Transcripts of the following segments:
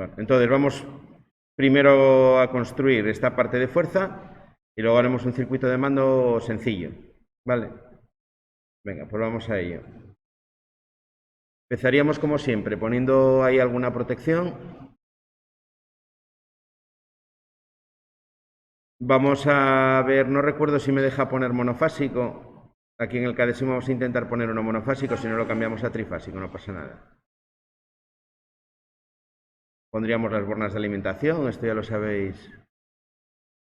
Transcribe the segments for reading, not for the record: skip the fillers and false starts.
Bueno, entonces vamos primero a construir esta parte de fuerza y luego haremos un circuito de mando sencillo. ¿Vale? Venga, pues vamos a ello. Empezaríamos como siempre, poniendo ahí alguna protección. Vamos a ver, no recuerdo si me deja poner monofásico. Aquí en el cadésimo vamos a intentar poner uno monofásico, si no lo cambiamos a trifásico, no pasa nada. Pondríamos las bornas de alimentación, esto ya lo sabéis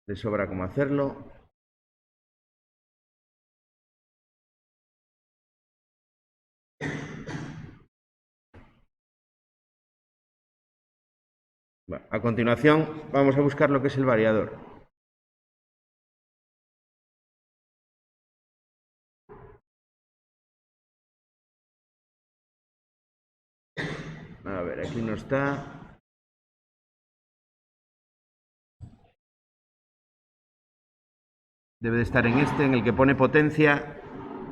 de sobra cómo hacerlo. Bueno, a continuación vamos a buscar lo que es el variador. A ver, aquí no está. Debe de estar en este, en el que pone potencia,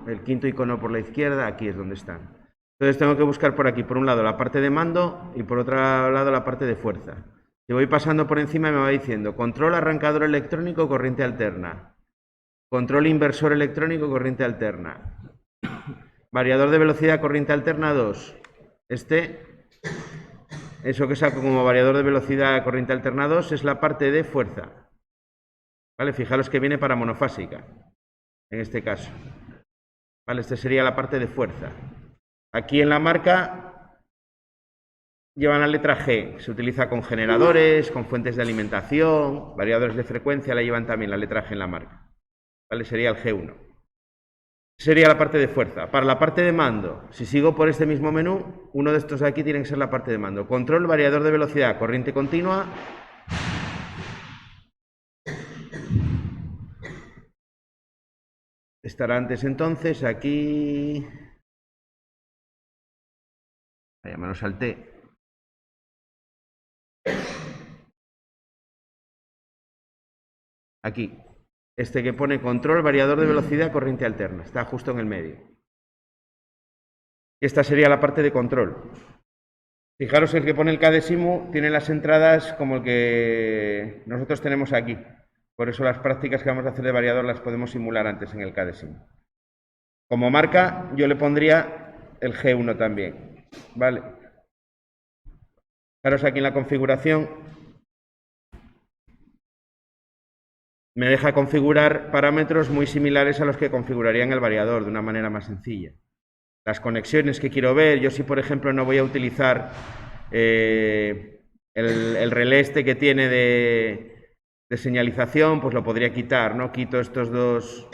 el quinto icono por la izquierda, aquí es donde están. Entonces tengo que buscar por aquí, por un lado la parte de mando y por otro lado la parte de fuerza. Si voy pasando por encima me va diciendo control arrancador electrónico, corriente alterna. Control inversor electrónico, corriente alterna. Variador de velocidad, corriente alterna 2. Eso que saco como variador de velocidad, corriente alterna 2, es la parte de fuerza. ¿Vale? Fijaros que viene para monofásica, en este caso. ¿Vale? Esta sería la parte de fuerza. Aquí en la marca llevan la letra G. Se utiliza con generadores, con fuentes de alimentación, variadores de frecuencia, la llevan también la letra G en la marca. ¿Vale? Sería el G1. Sería la parte de fuerza. Para la parte de mando, si sigo por este mismo menú, uno de estos de aquí tiene que ser la parte de mando. Control, variador de velocidad, corriente continua. Estará antes entonces, aquí... Vaya, me lo salté. Aquí. Este que pone control, variador de velocidad, corriente alterna. Está justo en el medio. Esta sería la parte de control. Fijaros, el que pone el cadésimo tiene las entradas como el que nosotros tenemos aquí. Por eso las prácticas que vamos a hacer de variador las podemos simular antes en el cadésimo. Como marca, yo le pondría el G1 también. ¿Vale? Fijaros aquí en la configuración. Me deja configurar parámetros muy similares a los que configuraría en el variador, de una manera más sencilla. Las conexiones que quiero ver, yo si por ejemplo no voy a utilizar el relé este que tiene de señalización, pues lo podría quitar, ¿no? Quito estos dos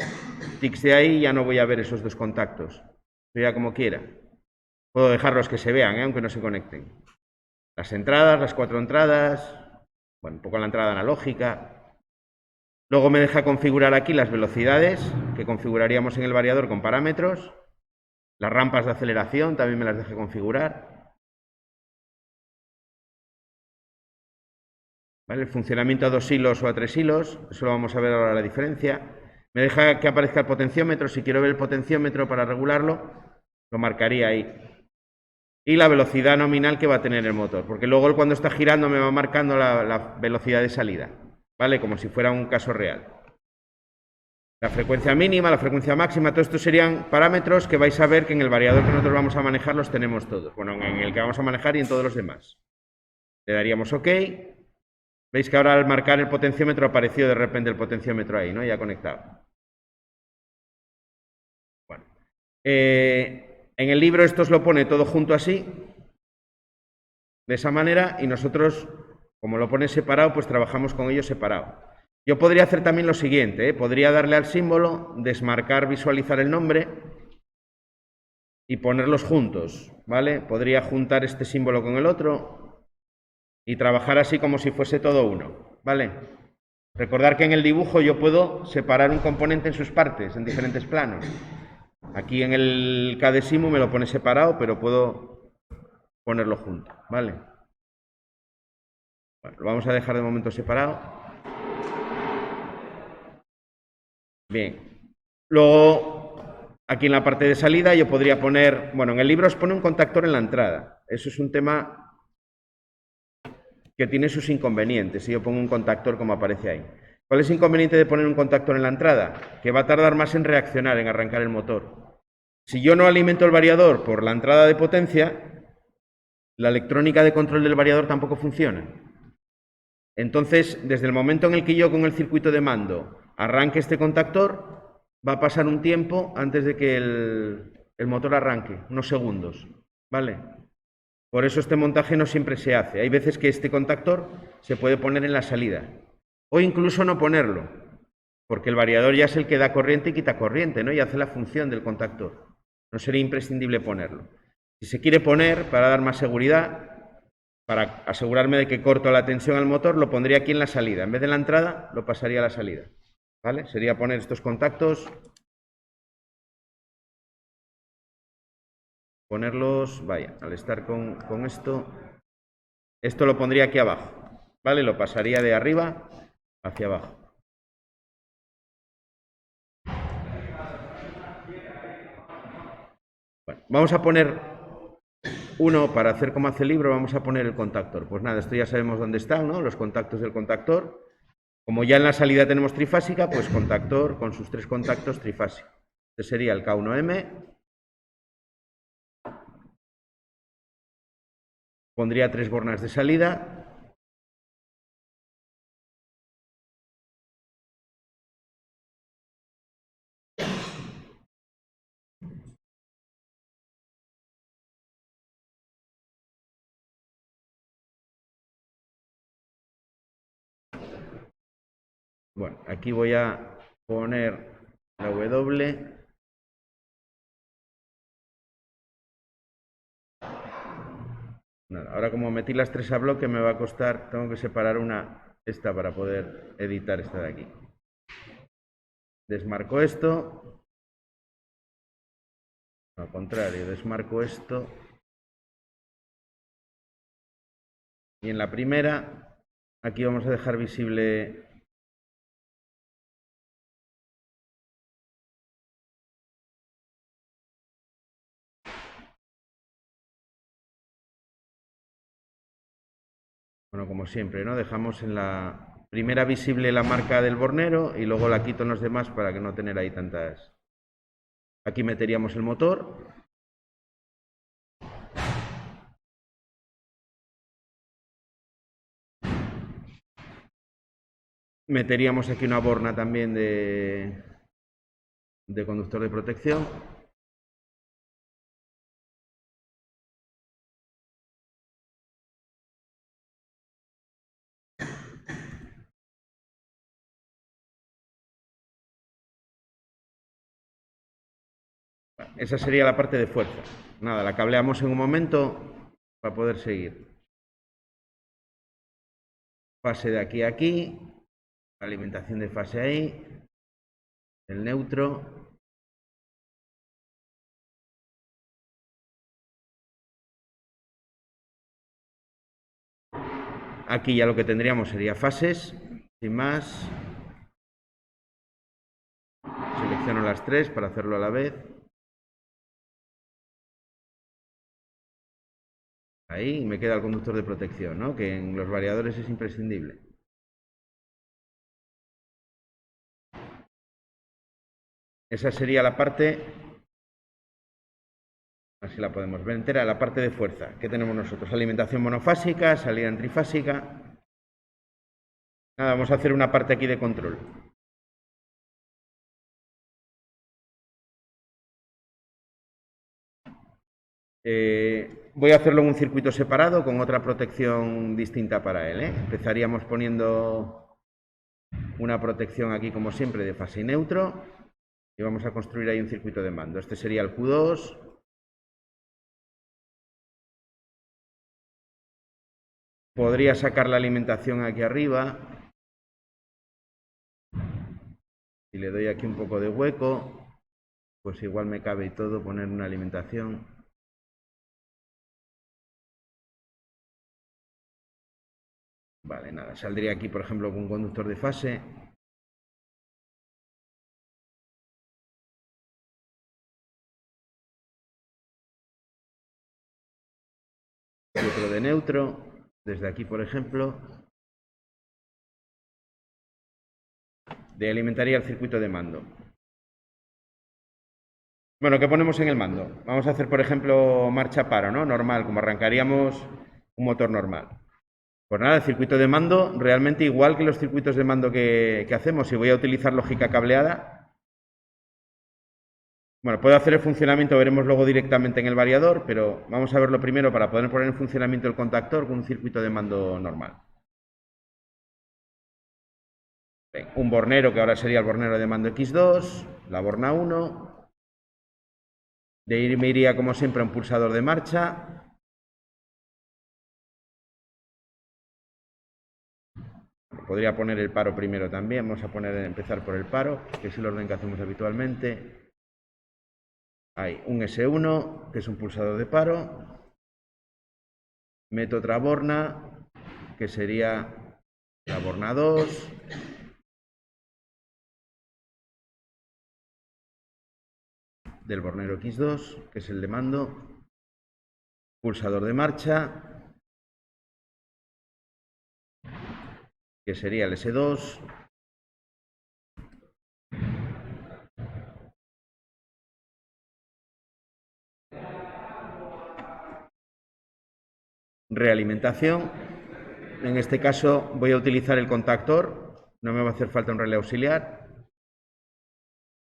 tics de ahí y ya no voy a ver esos dos contactos. Eso ya como quiera. Puedo dejarlos que se vean, aunque no se conecten. Las entradas, las 4 entradas, bueno, un poco la entrada analógica. Luego me deja configurar aquí las velocidades que configuraríamos en el variador con parámetros. Las rampas de aceleración también me las deja configurar. ¿Vale? El funcionamiento a 2 hilos o a 3 hilos, eso lo vamos a ver ahora la diferencia. Me deja que aparezca el potenciómetro, si quiero ver el potenciómetro para regularlo, lo marcaría ahí. Y la velocidad nominal que va a tener el motor, porque luego cuando está girando me va marcando la velocidad de salida, ¿vale? Como si fuera un caso real. La frecuencia mínima, la frecuencia máxima, todo esto serían parámetros que vais a ver que en el variador que nosotros vamos a manejar los tenemos todos. Bueno, en el que vamos a manejar y en todos los demás. Le daríamos OK. Veis que ahora al marcar el potenciómetro ha aparecido de repente el potenciómetro ahí, ¿no? Ya conectado. Bueno. En el libro esto os lo pone todo junto así, de esa manera, y nosotros, como lo pone separado, pues trabajamos con ello separado. Yo podría hacer también lo siguiente, podría darle al símbolo, desmarcar, visualizar el nombre y ponerlos juntos, ¿vale? Podría juntar este símbolo con el otro y trabajar así como si fuese todo uno, ¿vale? Recordar que en el dibujo yo puedo separar un componente en sus partes, en diferentes planos. Aquí en el cadésimo me lo pone separado, pero puedo ponerlo junto, ¿vale? Bueno, lo vamos a dejar de momento separado. Bien. Luego, aquí en la parte de salida yo podría poner... Bueno, en el libro os pone un contactor en la entrada. Eso es un tema que tiene sus inconvenientes si yo pongo un contactor como aparece ahí. ¿Cuál es el inconveniente de poner un contactor en la entrada? Que va a tardar más en reaccionar, en arrancar el motor. Si yo no alimento el variador por la entrada de potencia, la electrónica de control del variador tampoco funciona. Entonces, desde el momento en el que yo con el circuito de mando arranque este contactor, va a pasar un tiempo antes de que el motor arranque, unos segundos, ¿vale? Por eso este montaje no siempre se hace. Hay veces que este contactor se puede poner en la salida, o incluso no ponerlo, porque el variador ya es el que da corriente y quita corriente, ¿no? Y hace la función del contactor. No sería imprescindible ponerlo. Si se quiere poner para dar más seguridad, para asegurarme de que corto la tensión al motor, lo pondría aquí en la salida. En vez de en la entrada, lo pasaría a la salida. ¿Vale? Sería poner estos contactos, ponerlos, vaya, al estar con esto lo pondría aquí abajo. ¿Vale? Lo pasaría de arriba hacia abajo. Bueno, vamos a poner uno, para hacer como hace el libro, vamos a poner el contactor. Pues nada, esto ya sabemos dónde están, ¿no? Los contactos del contactor. Como ya en la salida tenemos trifásica, pues contactor con sus 3 contactos trifásico. Este sería el K1M. Pondría 3 bornas de salida. Bueno, aquí voy a poner la W. Nada, ahora como metí las 3 a bloque me va a costar, tengo que separar esta para poder editar esta de aquí. Desmarco esto. Al contrario, desmarco esto. Y en la primera, aquí vamos a dejar visible bueno, como siempre, ¿no? Dejamos en la primera visible la marca del bornero y luego la quito en los demás para que no tener ahí tantas. Aquí meteríamos el motor. Meteríamos aquí una borna también de conductor de protección. Esa sería la parte de fuerza. Nada, la cableamos en un momento para poder seguir. Fase de aquí a aquí. Alimentación de fase ahí. El neutro. Aquí ya lo que tendríamos sería fases, sin más. Selecciono las 3 para hacerlo a la vez. Ahí me queda el conductor de protección, ¿no? Que en los variadores es imprescindible. Esa sería la parte, así la podemos ver entera, la parte de fuerza. ¿Qué tenemos nosotros? Alimentación monofásica, salida en trifásica. Nada, vamos a hacer una parte aquí de control. Voy a hacerlo en un circuito separado con otra protección distinta para él. Empezaríamos poniendo una protección aquí, como siempre, de fase y neutro. Y vamos a construir ahí un circuito de mando. Este sería el Q2. Podría sacar la alimentación aquí arriba. Si le doy aquí un poco de hueco, pues igual me cabe y todo poner una alimentación. Vale, nada, saldría aquí, por ejemplo, con un conductor de fase. Y otro de neutro. desde aquí, por ejemplo, de alimentaría el circuito de mando. Bueno, ¿qué ponemos en el mando? Vamos a hacer, por ejemplo, marcha paro, ¿no? Normal, como arrancaríamos un motor normal. Pues nada, el circuito de mando, realmente igual que los circuitos de mando que hacemos. Si voy a utilizar lógica cableada, bueno, puedo hacer el funcionamiento, veremos luego directamente en el variador, pero vamos a verlo primero para poder poner en funcionamiento el contactor con un circuito de mando normal. Bien, un bornero, que ahora sería el bornero de mando X2, la borna 1. De ahí me iría, como siempre, a un pulsador de marcha. Podría poner el paro primero también. Vamos a empezar por el paro, que es el orden que hacemos habitualmente. Hay un S1, que es un pulsador de paro. Meto otra borna, que sería la borna 2. Del bornero X2, que es el de mando. Pulsador de marcha, que sería el S2. Realimentación. En este caso voy a utilizar el contactor, no me va a hacer falta un relé auxiliar.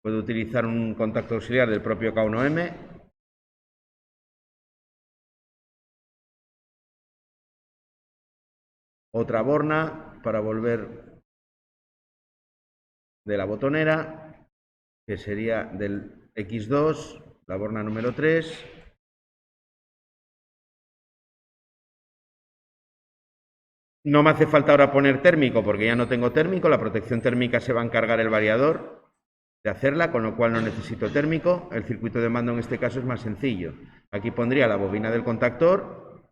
Puedo utilizar un contacto auxiliar del propio K1M. Otra borna para volver de la botonera, que sería del X2, la borna número 3. No me hace falta ahora poner térmico porque ya no tengo térmico, la protección térmica se va a encargar el variador de hacerla, con lo cual no necesito térmico. El circuito de mando en este caso es más sencillo. Aquí pondría la bobina del contactor.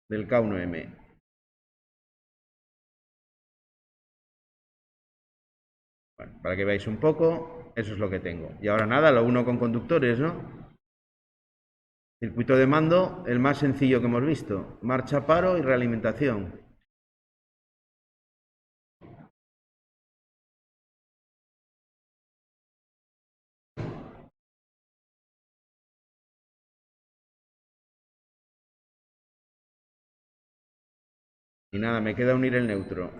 Del K1M. Bueno, para que veáis un poco, eso es lo que tengo. Y ahora nada, lo uno con conductores, ¿no? Circuito de mando, el más sencillo que hemos visto. Marcha, paro y realimentación. Y nada, me queda unir el neutro.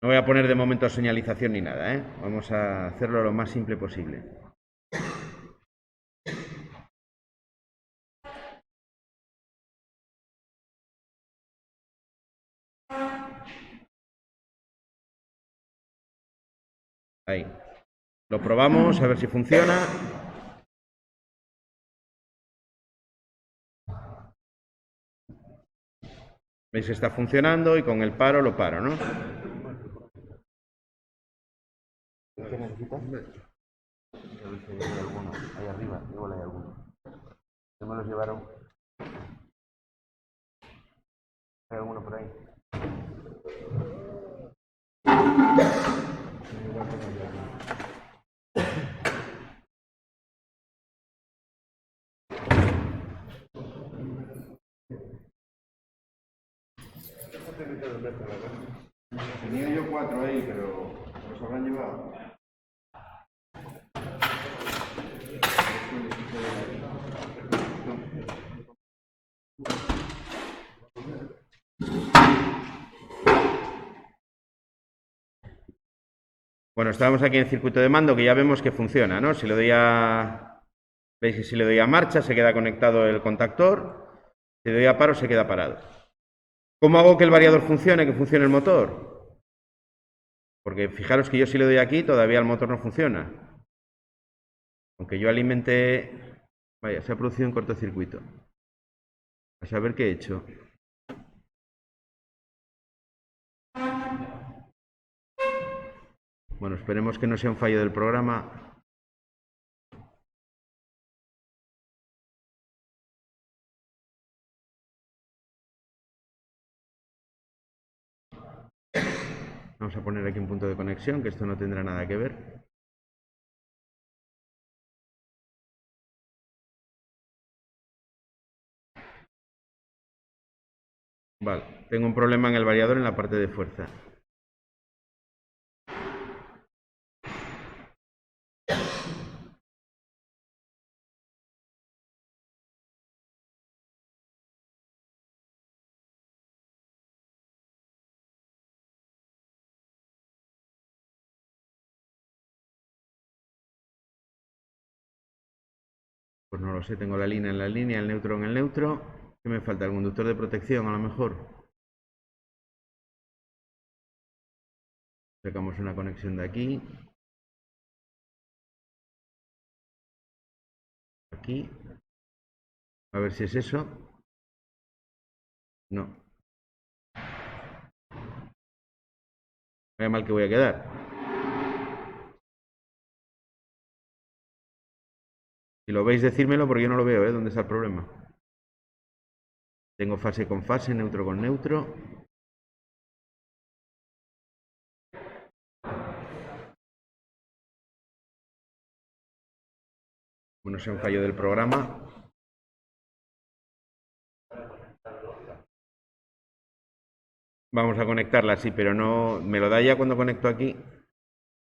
No voy a poner de momento señalización ni nada, ¿eh? Vamos a hacerlo lo más simple posible. Ahí. Lo probamos, a ver si funciona. ¿Veis que está funcionando? Y con el paro lo paro, ¿no? ¿Qué necesitas? A ver si hay alguno. Ahí arriba, igual hay alguno. ¿No me los llevaron? ¿Hay alguno por ahí? Tenía yo 4 ahí, pero los habrán llevado. Bueno, estábamos aquí en el circuito de mando, que ya vemos que funciona, ¿no? Si le doy a... Veis que si le doy a marcha se queda conectado el contactor, si le doy a paro se queda parado. ¿Cómo hago que el variador funcione, que funcione el motor? Porque fijaros que yo si le doy aquí todavía el motor no funciona. Aunque yo alimente... Vaya, se ha producido un cortocircuito. A saber qué he hecho. Bueno, esperemos que no sea un fallo del programa. Vamos a poner aquí un punto de conexión, que esto no tendrá nada que ver. Vale, tengo un problema en el variador en la parte de fuerza. Pues no lo sé, tengo la línea en la línea, el neutro en el neutro. ¿Qué me falta? ¿El conductor de protección a lo mejor? Sacamos una conexión de aquí. Aquí. A ver si es eso. No. Vaya mal que voy a quedar. Si lo veis, decírmelo porque yo no lo veo, ¿eh? ¿Dónde está el problema? Tengo fase con fase, neutro con neutro. Bueno, sea un fallo del programa. Vamos a conectarla, sí, pero no... Me lo da ya cuando conecto aquí.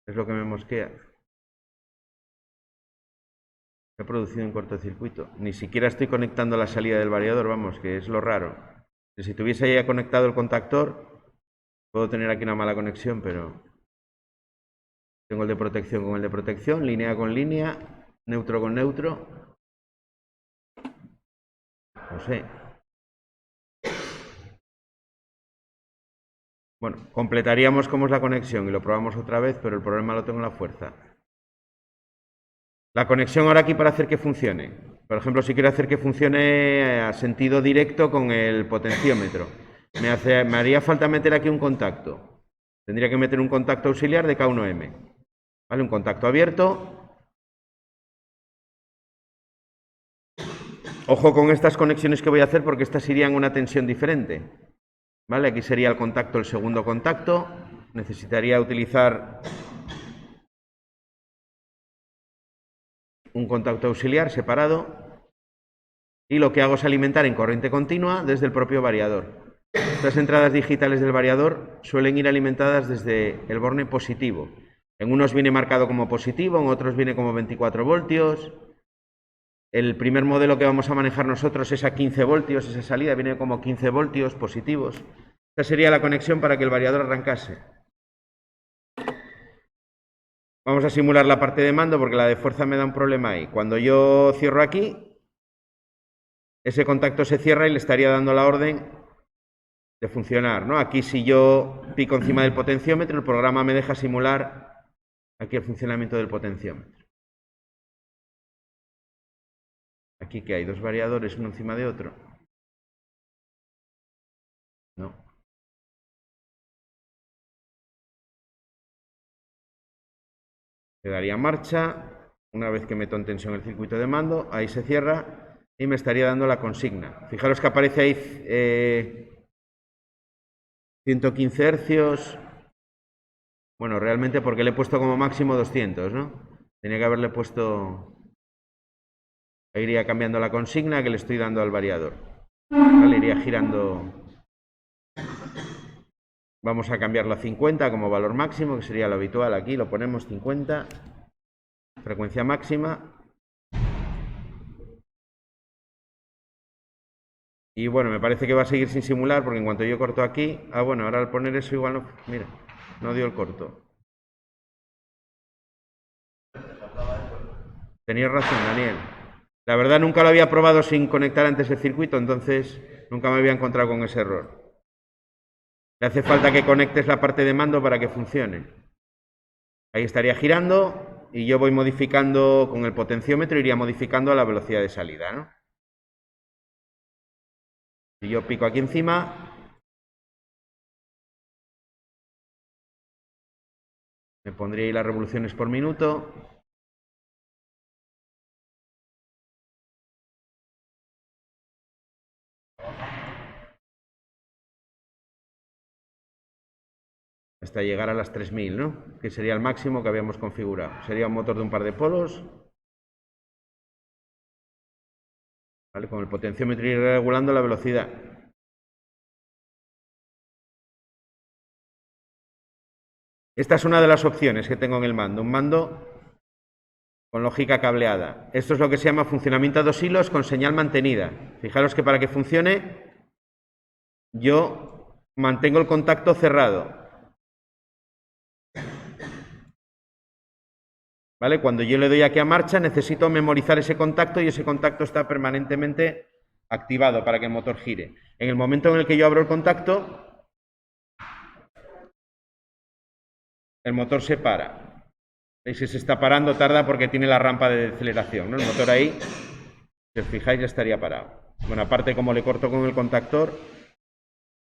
Es lo que me mosquea. Se ha producido un cortocircuito. Ni siquiera estoy conectando la salida del variador, vamos, que es lo raro. Si tuviese ya conectado el contactor, puedo tener aquí una mala conexión, pero... Tengo el de protección con el de protección, línea con línea, neutro con neutro. No sé. Bueno, completaríamos cómo es la conexión y lo probamos otra vez, pero el problema lo tengo en la fuerza. La conexión ahora aquí para hacer que funcione. Por ejemplo, si quiero hacer que funcione a sentido directo con el potenciómetro, me haría falta meter aquí un contacto. Tendría que meter un contacto auxiliar de K1M. ¿Vale? Un contacto abierto. Ojo con estas conexiones que voy a hacer porque estas irían a una tensión diferente. ¿Vale? Aquí sería el contacto, el segundo contacto. Necesitaría utilizar un contacto auxiliar separado. Y lo que hago es alimentar en corriente continua desde el propio variador. Estas entradas digitales del variador suelen ir alimentadas desde el borne positivo. En unos viene marcado como positivo, en otros viene como 24 voltios. El primer modelo que vamos a manejar nosotros es a 15 voltios, esa salida viene como 15 voltios positivos. Esta sería la conexión para que el variador arrancase. Vamos a simular la parte de mando porque la de fuerza me da un problema ahí. Cuando yo cierro aquí, ese contacto se cierra y le estaría dando la orden de funcionar, ¿no? Aquí si yo pico encima del potenciómetro, el programa me deja simular aquí el funcionamiento del potenciómetro. Aquí que hay dos variadores uno encima de otro. No. Le daría marcha. Una vez que meto en tensión el circuito de mando, ahí se cierra y me estaría dando la consigna. Fijaros que aparece ahí 115 hercios. Bueno, realmente porque le he puesto como máximo 200, ¿no? Tenía que haberle puesto... Ahí iría cambiando la consigna que le estoy dando al variador. Vale, iría girando. Vamos a cambiarlo a 50 como valor máximo, que sería lo habitual. Aquí lo ponemos 50. Frecuencia máxima. Y bueno, me parece que va a seguir sin simular porque en cuanto yo corto aquí... Ah, bueno, ahora al poner eso igual no... Mira, no dio el corto. Tenías razón, Daniel. La verdad nunca lo había probado sin conectar antes el circuito, entonces nunca me había encontrado con ese error. Le hace falta que conectes la parte de mando para que funcione. Ahí estaría girando y yo voy modificando con el potenciómetro, iría modificando la velocidad de salida, ¿no? Si yo pico aquí encima, me pondría ahí las revoluciones por minuto. Hasta llegar a las 3000, ¿no? Que sería el máximo que habíamos configurado. Sería un motor de un par de polos. ¿Vale? Con el potenciómetro ir regulando la velocidad. Esta es una de las opciones que tengo en el mando, un mando con lógica cableada. Esto es lo que se llama funcionamiento a 2 hilos con señal mantenida. Fijaros que para que funcione, yo mantengo el contacto cerrado. ¿Vale? Cuando yo le doy aquí a marcha, necesito memorizar ese contacto y ese contacto está permanentemente activado para que el motor gire. En el momento en el que yo abro el contacto, el motor se para. ¿Veis? Si se está parando, tarda porque tiene la rampa de deceleración, ¿no? El motor ahí, si os fijáis, ya estaría parado. Bueno, aparte, como le corto con el contactor,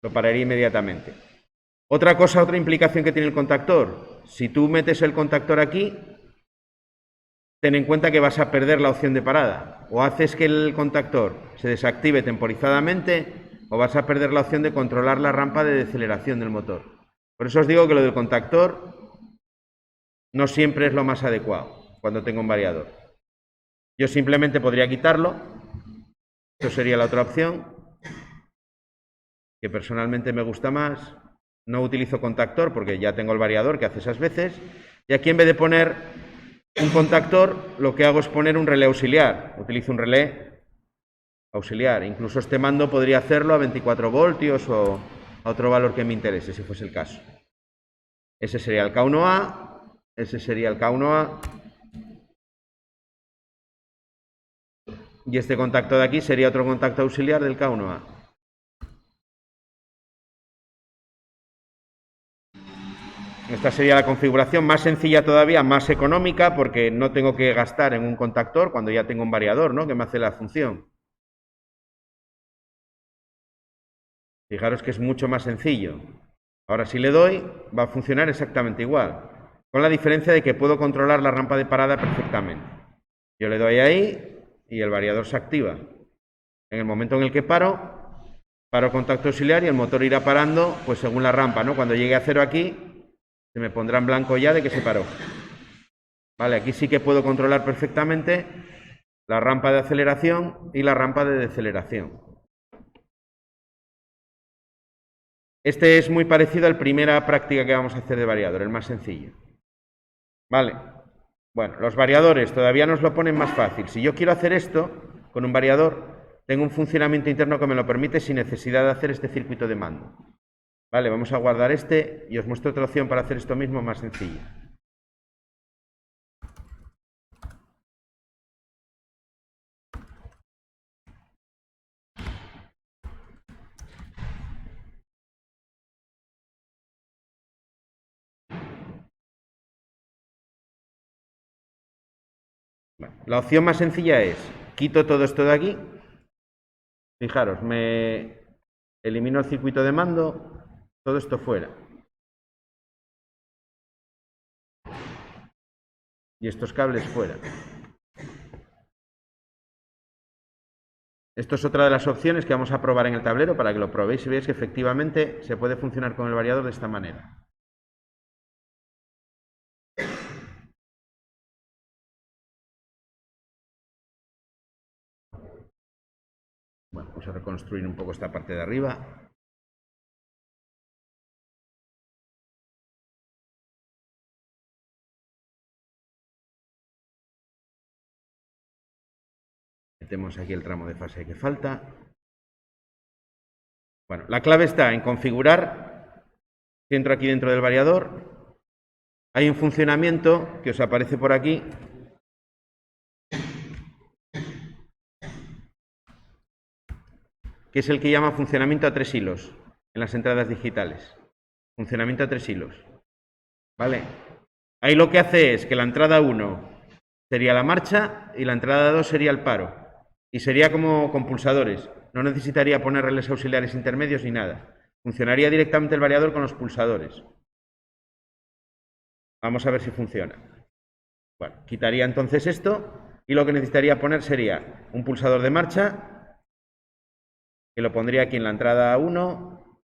lo pararía inmediatamente. Otra cosa, otra implicación que tiene el contactor. Si tú metes el contactor aquí, ten en cuenta que vas a perder la opción de parada. O haces que el contactor se desactive temporizadamente, o vas a perder la opción de controlar la rampa de deceleración del motor. Por eso os digo que lo del contactor no siempre es lo más adecuado cuando tengo un variador. Yo simplemente podría quitarlo. Esto sería la otra opción, que personalmente me gusta más. No utilizo contactor porque ya tengo el variador que hace esas veces. Y aquí, en vez de poner un contactor, lo que hago es poner un relé auxiliar. Utilizo un relé auxiliar. Incluso este mando podría hacerlo a 24 voltios o a otro valor que me interese, si fuese el caso. Ese sería el K1A. Ese sería el K1A. Y este contacto de aquí sería otro contacto auxiliar del K1A. Esta sería la configuración más sencilla todavía, más económica, porque no tengo que gastar en un contactor cuando ya tengo un variador, ¿no?, que me hace la función. Fijaros que es mucho más sencillo. Ahora, si le doy, va a funcionar exactamente igual, con la diferencia de que puedo controlar la rampa de parada perfectamente. Yo le doy ahí y el variador se activa. En el momento en el que paro contacto auxiliar y el motor irá parando, pues según la rampa, ¿no? Cuando llegue a 0 aquí, se me pondrá en blanco ya de que se paró. Vale, aquí sí que puedo controlar perfectamente la rampa de aceleración y la rampa de deceleración. Este es muy parecido a la primera práctica que vamos a hacer de variador, el más sencillo. Vale. Bueno, los variadores todavía nos lo ponen más fácil. Si yo quiero hacer esto con un variador, tengo un funcionamiento interno que me lo permite sin necesidad de hacer este circuito de mando. Vale, vamos a guardar este y os muestro otra opción para hacer esto mismo más sencilla. Bueno, la opción más sencilla es, quito todo esto de aquí. Fijaros, me elimino el circuito de mando, todo esto fuera. Y estos cables fuera. Esto es otra de las opciones que vamos a probar en el tablero para que lo probéis y veáis que efectivamente se puede funcionar con el variador de esta manera. Bueno, vamos a reconstruir un poco esta parte de arriba. Metemos aquí el tramo de fase que falta. Bueno, la clave está en configurar. Si entro aquí dentro del variador, hay un funcionamiento que os aparece por aquí. Que es el que llama funcionamiento a 3 hilos en las entradas digitales. Funcionamiento a 3 hilos. ¿Vale? Ahí lo que hace es que la entrada 1 sería la marcha y la entrada 2 sería el paro. Y sería como con pulsadores. No necesitaría poner relés auxiliares intermedios ni nada. Funcionaría directamente el variador con los pulsadores. Vamos a ver si funciona. Bueno, quitaría entonces esto y lo que necesitaría poner sería un pulsador de marcha, que lo pondría aquí en la entrada 1.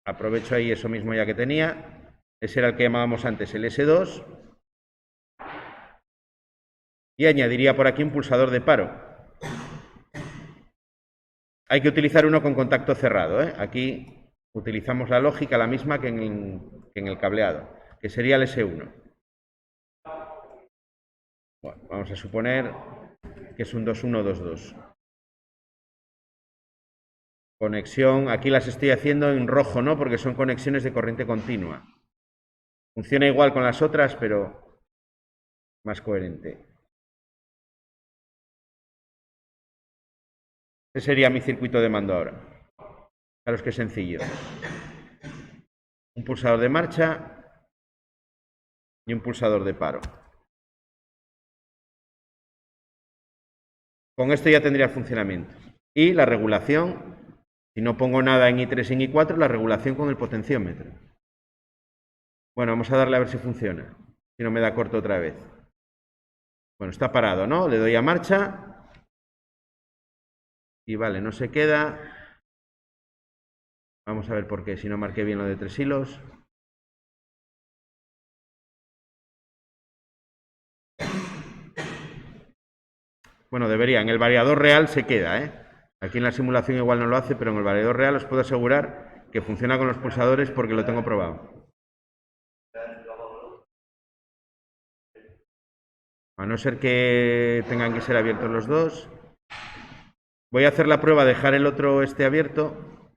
Aprovecho ahí eso mismo ya que tenía. Ese era el que llamábamos antes el S2. Y añadiría por aquí un pulsador de paro. Hay que utilizar uno con contacto cerrado, ¿eh? Aquí utilizamos la lógica, la misma que en el cableado. que sería el S1. Bueno, vamos a suponer que es un 2122. Conexión, aquí las estoy haciendo en rojo, ¿no? Porque son conexiones de corriente continua. Funciona igual con las otras, pero más coherente. Ese sería mi circuito de mando ahora. Fijaros qué sencillo. Un pulsador de marcha y un pulsador de paro. Con esto ya tendría funcionamiento. Y la regulación, si no pongo nada en I3 y en I4, la regulación con el potenciómetro. Bueno, vamos a darle a ver si funciona. Si no me da corto otra vez. Bueno, está parado, ¿no? Le doy a marcha. Y vale, no se queda. Vamos a ver por qué, si no marqué bien lo de 3 hilos. Bueno, debería. En el variador real se queda, ¿eh? Aquí en la simulación igual no lo hace, pero en el variador real os puedo asegurar que funciona con los pulsadores porque lo tengo probado. A no ser que tengan que ser abiertos los dos. Voy a hacer la prueba, dejar el otro abierto.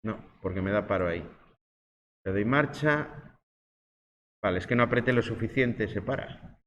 No, porque me da paro ahí. Le doy marcha. Vale, es que no apreté lo suficiente, se para.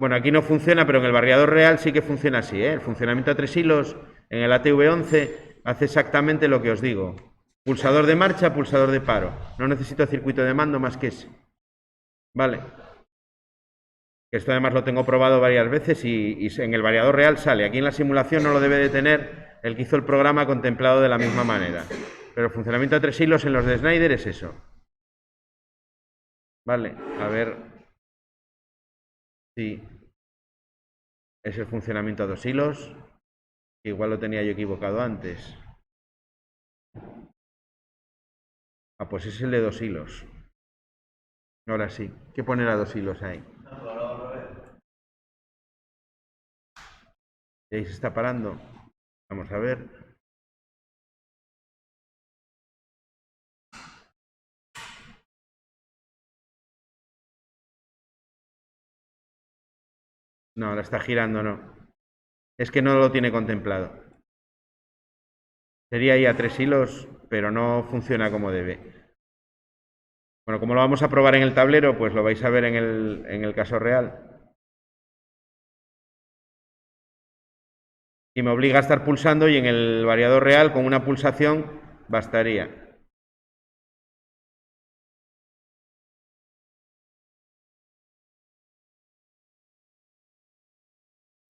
Bueno, aquí no funciona, pero en el variador real sí que funciona así, ¿eh? El funcionamiento a 3 hilos en el ATV11 hace exactamente lo que os digo. Pulsador de marcha, pulsador de paro. No necesito circuito de mando más que ese. Vale. Esto además lo tengo probado varias veces y en el variador real sale. Aquí en la simulación no lo debe de tener el que hizo el programa contemplado de la misma manera. Pero el funcionamiento a 3 hilos en los de Snyder es eso. Vale, a ver si es el funcionamiento a 2 hilos. Igual lo tenía yo equivocado antes. Ah, pues es el de 2 hilos. Ahora sí. ¿Qué poner a 2 hilos ahí? Y ahí se está parando. Vamos a ver. No, ahora está girando, no. Es que no lo tiene contemplado. Sería ahí a 3 hilos, pero no funciona como debe. Bueno, como lo vamos a probar en el tablero, pues lo vais a ver en el caso real. Y me obliga a estar pulsando y en el variador real con una pulsación bastaría.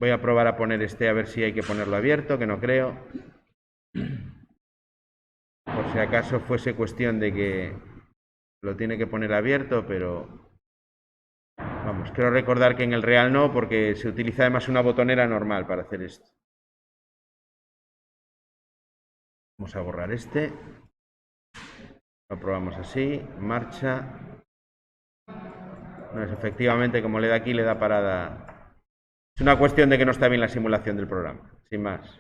Voy a probar a poner a ver si hay que ponerlo abierto, que no creo. Por si acaso fuese cuestión de que lo tiene que poner abierto, pero vamos, quiero recordar que en el real no, porque se utiliza además una botonera normal para hacer esto. Vamos a borrar Lo probamos así, marcha. No es efectivamente, como le da aquí, le da parada. Es una cuestión de que no está bien la simulación del programa, sin más.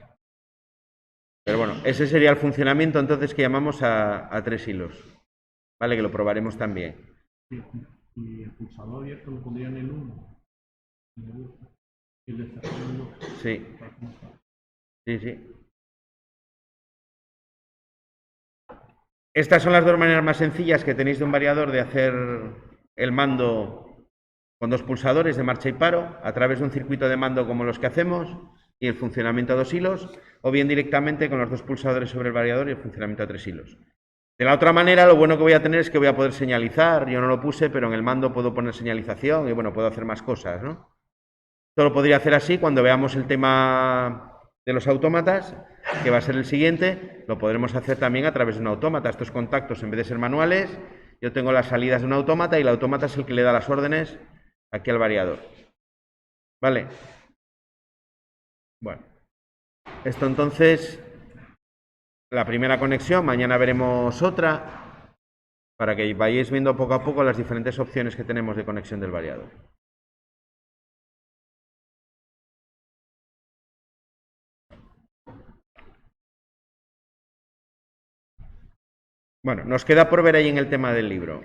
Pero bueno, ese sería el funcionamiento entonces que llamamos a 3 hilos. Vale, que lo probaremos también. Y el pulsador abierto lo pondría en el 1. Y el de Sí. Sí, sí. Estas son las dos maneras más sencillas que tenéis de un variador de hacer el mando con dos pulsadores de marcha y paro a través de un circuito de mando como los que hacemos y el funcionamiento a 2 hilos, o bien directamente con los dos pulsadores sobre el variador y el funcionamiento a 3 hilos. De la otra manera, lo bueno que voy a tener es que voy a poder señalizar. Yo no lo puse, pero en el mando puedo poner señalización y bueno, puedo hacer más cosas, ¿no? Esto lo podría hacer así cuando veamos el tema de los autómatas, que va a ser el siguiente. Lo podremos hacer también a través de un autómata. Estos contactos, en vez de ser manuales, yo tengo las salidas de un autómata y el autómata es el que le da las órdenes aquí al variador. Vale. Bueno. Esto entonces la primera conexión, mañana veremos otra, para que vayáis viendo poco a poco las diferentes opciones que tenemos de conexión del variador. Bueno, nos queda por ver ahí en el tema del libro.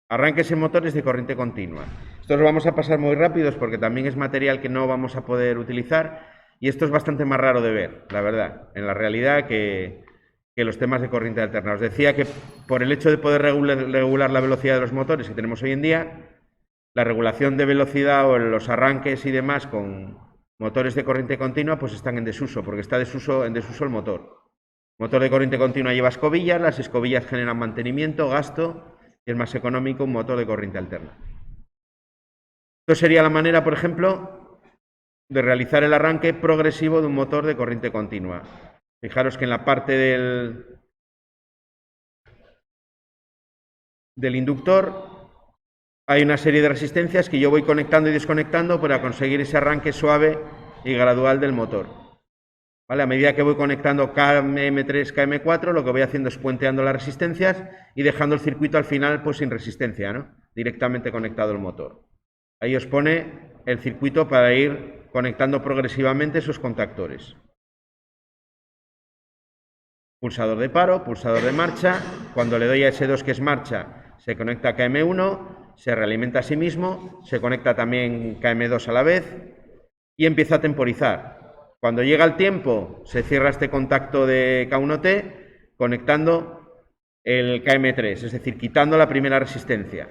Arranques en motores de corriente continua. Estos lo vamos a pasar muy rápidos porque también es material que no vamos a poder utilizar y esto es bastante más raro de ver, la verdad, en la realidad que los temas de corriente alterna. Os decía que por el hecho de poder regular la velocidad de los motores que tenemos hoy en día, la regulación de velocidad o los arranques y demás con motores de corriente continua pues están en desuso, porque está en desuso el motor. Motor de corriente continua lleva escobillas, las escobillas generan mantenimiento, gasto, y es más económico un motor de corriente alterna. Esto sería la manera, por ejemplo, de realizar el arranque progresivo de un motor de corriente continua. Fijaros que en la parte del inductor hay una serie de resistencias que yo voy conectando y desconectando para conseguir ese arranque suave y gradual del motor. ¿Vale? A medida que voy conectando KM3, KM4, lo que voy haciendo es puenteando las resistencias y dejando el circuito al final pues sin resistencia, ¿no? Directamente conectado al motor. Ahí os pone el circuito para ir conectando progresivamente esos contactores. Pulsador de paro, pulsador de marcha. Cuando le doy a S2 que es marcha, se conecta a KM1, se realimenta a sí mismo, se conecta también KM2 a la vez y empieza a temporizar. Cuando llega el tiempo, se cierra este contacto de K1T conectando el KM3, es decir, quitando la primera resistencia.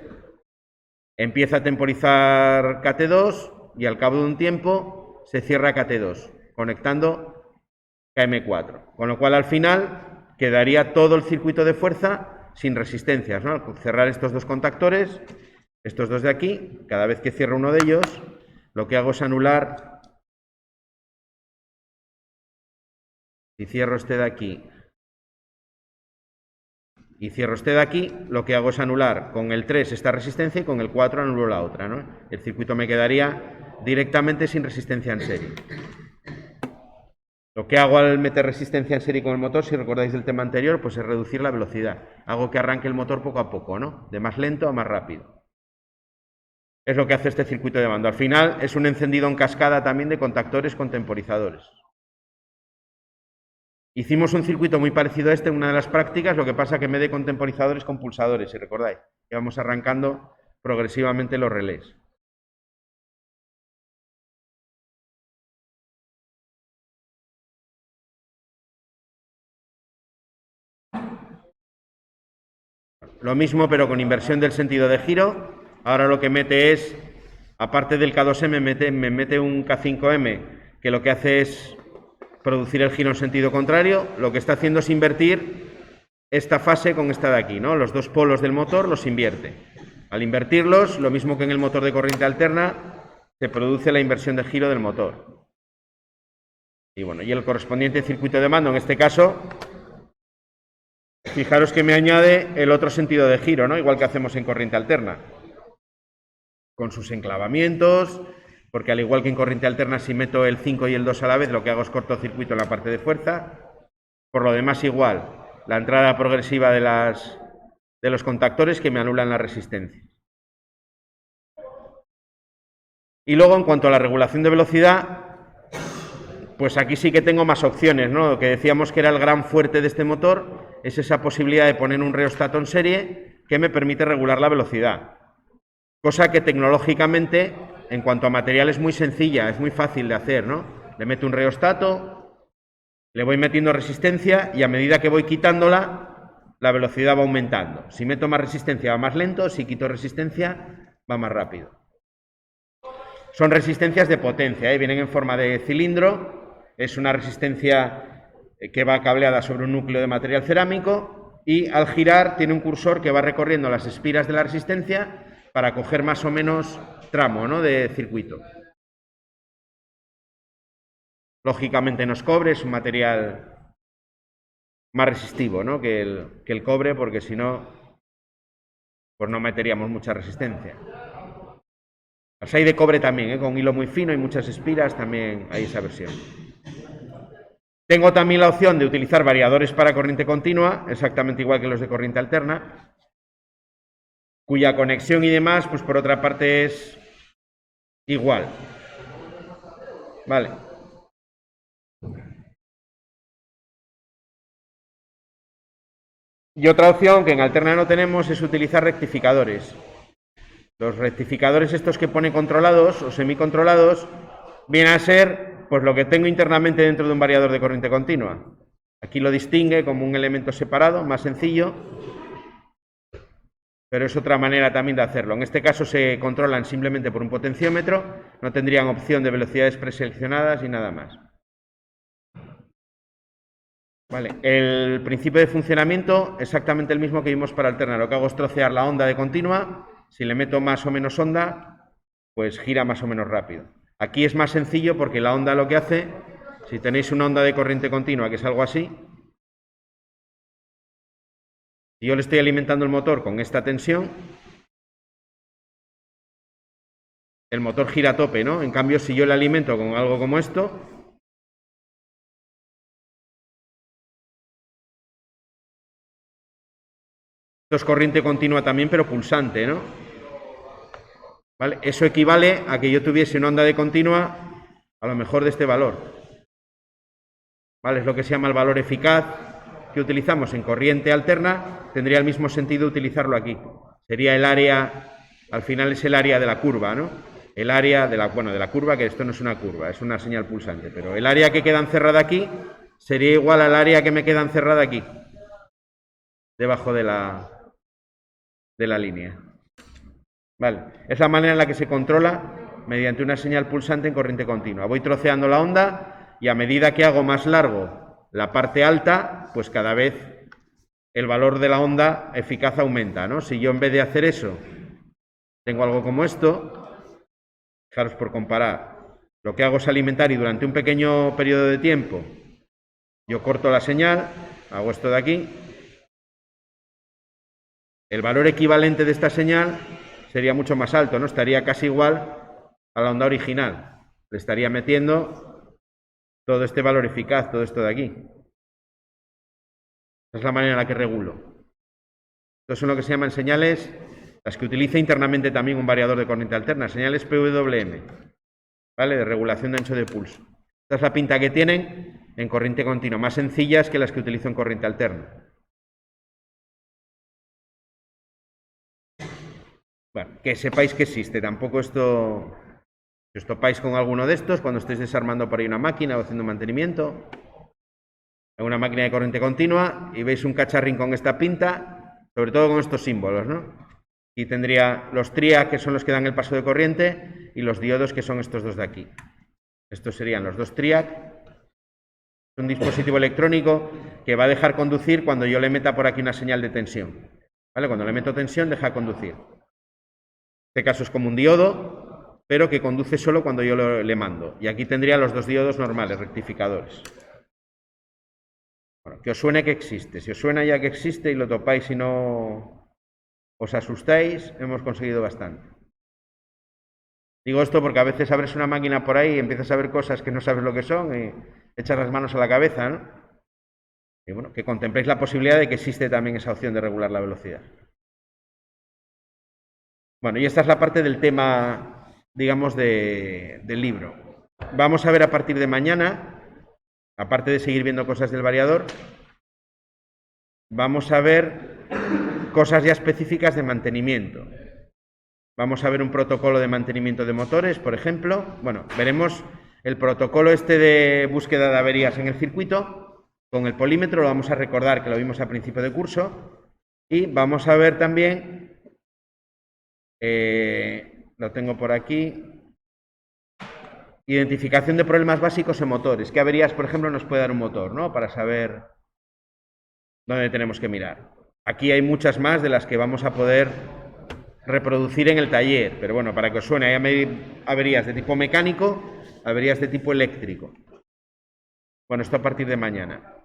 Empieza a temporizar KT2 y al cabo de un tiempo se cierra KT2, conectando KM4. Con lo cual al final quedaría todo el circuito de fuerza sin resistencias, ¿no? Al cerrar estos dos contactores, estos dos de aquí, cada vez que cierro uno de ellos, lo que hago es anular. Si cierro este de aquí y cierro este de aquí, lo que hago es anular con el 3 esta resistencia y con el 4 anulo la otra, ¿no? El circuito me quedaría directamente sin resistencia en serie. Lo que hago al meter resistencia en serie con el motor, si recordáis del tema anterior, pues es reducir la velocidad. Hago que arranque el motor poco a poco, ¿no? De más lento a más rápido. Es lo que hace este circuito de mando. Al final es un encendido en cascada también de contactores con temporizadores. Hicimos un circuito muy parecido a este en una de las prácticas, lo que pasa que en vez de con temporizadores, con pulsadores, si recordáis. Que vamos arrancando progresivamente los relés. Lo mismo, pero con inversión del sentido de giro. Ahora lo que mete es, aparte del K2M, me mete un K5M, que lo que hace es producir el giro en sentido contrario. Lo que está haciendo es invertir esta fase con esta de aquí, ¿no? Los dos polos del motor los invierte. Al invertirlos, lo mismo que en el motor de corriente alterna, se produce la inversión de giro del motor. Y bueno, y el correspondiente circuito de mando, en este caso, fijaros que me añade el otro sentido de giro, ¿no? Igual que hacemos en corriente alterna. Con sus enclavamientos, porque al igual que en corriente alterna, si meto el 5 y el 2 a la vez, lo que hago es cortocircuito en la parte de fuerza. Por lo demás, igual, la entrada progresiva de los contactores que me anulan la resistencia. Y luego, en cuanto a la regulación de velocidad, pues aquí sí que tengo más opciones, ¿no? Lo que decíamos que era el gran fuerte de este motor es esa posibilidad de poner un reostato en serie que me permite regular la velocidad. Cosa que tecnológicamente, en cuanto a material, es muy sencilla, es muy fácil de hacer, ¿no? Le meto un reostato, le voy metiendo resistencia y a medida que voy quitándola, la velocidad va aumentando. Si meto más resistencia va más lento, si quito resistencia va más rápido. Son resistencias de potencia, ¿eh? Vienen en forma de cilindro, es una resistencia que va cableada sobre un núcleo de material cerámico y al girar tiene un cursor que va recorriendo las espiras de la resistencia para coger más o menos tramo, ¿no? De circuito. Lógicamente no es cobre, es un material más resistivo, ¿no? que el cobre, porque si no, pues no meteríamos mucha resistencia. Las hay de cobre también, con hilo muy fino y muchas espiras, también hay esa versión. Tengo también la opción de utilizar variadores para corriente continua, exactamente igual que los de corriente alterna, cuya conexión y demás, pues por otra parte es igual. Vale. Y otra opción que en alterna no tenemos es utilizar rectificadores. Los rectificadores estos que pone controlados o semicontrolados vienen a ser pues lo que tengo internamente dentro de un variador de corriente continua. Aquí lo distingue como un elemento separado, más sencillo, pero es otra manera también de hacerlo. En este caso se controlan simplemente por un potenciómetro, no tendrían opción de velocidades preseleccionadas y nada más. Vale, el principio de funcionamiento exactamente el mismo que vimos para alternar. Lo que hago es trocear la onda de continua. Si le meto más o menos onda, pues gira más o menos rápido. Aquí es más sencillo porque la onda lo que hace, si tenéis una onda de corriente continua, que es algo así, si yo le estoy alimentando el motor con esta tensión, el motor gira a tope, ¿no? En cambio, si yo le alimento con algo como esto, esto es corriente continua también, pero pulsante, ¿no? ¿Vale? Eso equivale a que yo tuviese una onda de continua a lo mejor de este valor. ¿Vale? Es lo que se llama el valor eficaz que utilizamos en corriente alterna. Tendría el mismo sentido utilizarlo aquí. Sería el área, al final es el área de la curva, ¿no? El área de la, bueno, de la curva, que esto no es una curva, es una señal pulsante, pero el área que queda encerrada aquí sería igual al área que me queda encerrada aquí, debajo de la línea. Vale, es la manera en la que se controla mediante una señal pulsante en corriente continua. Voy troceando la onda y a medida que hago más largo la parte alta, pues cada vez el valor de la onda eficaz aumenta, ¿no? Si yo en vez de hacer eso tengo algo como esto, fijaros por comparar, lo que hago es alimentar y durante un pequeño periodo de tiempo yo corto la señal, hago esto de aquí, el valor equivalente de esta señal sería mucho más alto, ¿no? Estaría casi igual a la onda original. Le estaría metiendo todo este valor eficaz, todo esto de aquí. Esa es la manera en la que regulo. Estas son lo que se llaman señales, las que utiliza internamente también un variador de corriente alterna, señales PWM, ¿vale? De regulación de ancho de pulso. Esta es la pinta que tienen en corriente continua, más sencillas que las que utilizo en corriente alterna. Bueno, que sepáis que existe, tampoco esto, si os topáis con alguno de estos, cuando estéis desarmando por ahí una máquina o haciendo mantenimiento, en una máquina de corriente continua, y veis un cacharrín con esta pinta, sobre todo con estos símbolos, ¿no? Y tendría los triac, que son los que dan el paso de corriente, y los diodos, que son estos dos de aquí. Estos serían los dos triac. Es un dispositivo electrónico que va a dejar conducir cuando yo le meta por aquí una señal de tensión. ¿Vale? Cuando le meto tensión, deja conducir. En este caso es como un diodo, pero que conduce solo cuando yo le mando. Y aquí tendría los dos diodos normales, rectificadores. Bueno, que os suene que existe. Si os suena ya que existe y lo topáis y no os asustáis, hemos conseguido bastante. Digo esto porque a veces abres una máquina por ahí y empiezas a ver cosas que no sabes lo que son y echas las manos a la cabeza, ¿no? Y bueno, que contempléis la posibilidad de que existe también esa opción de regular la velocidad. Bueno, y esta es la parte del tema, digamos, del libro. Vamos a ver a partir de mañana, aparte de seguir viendo cosas del variador, vamos a ver cosas ya específicas de mantenimiento. Vamos a ver un protocolo de mantenimiento de motores, por ejemplo. Bueno, veremos el protocolo este de búsqueda de averías en el circuito con el polímetro, lo vamos a recordar que lo vimos a principio de curso. Y vamos a ver también, lo tengo por aquí, identificación de problemas básicos en motores. ¿Qué averías, por ejemplo, nos puede dar un motor, ¿no? Para saber dónde tenemos que mirar. Aquí hay muchas más de las que vamos a poder reproducir en el taller, pero bueno, para que os suene, hay averías de tipo mecánico, averías de tipo eléctrico. Bueno, esto a partir de mañana.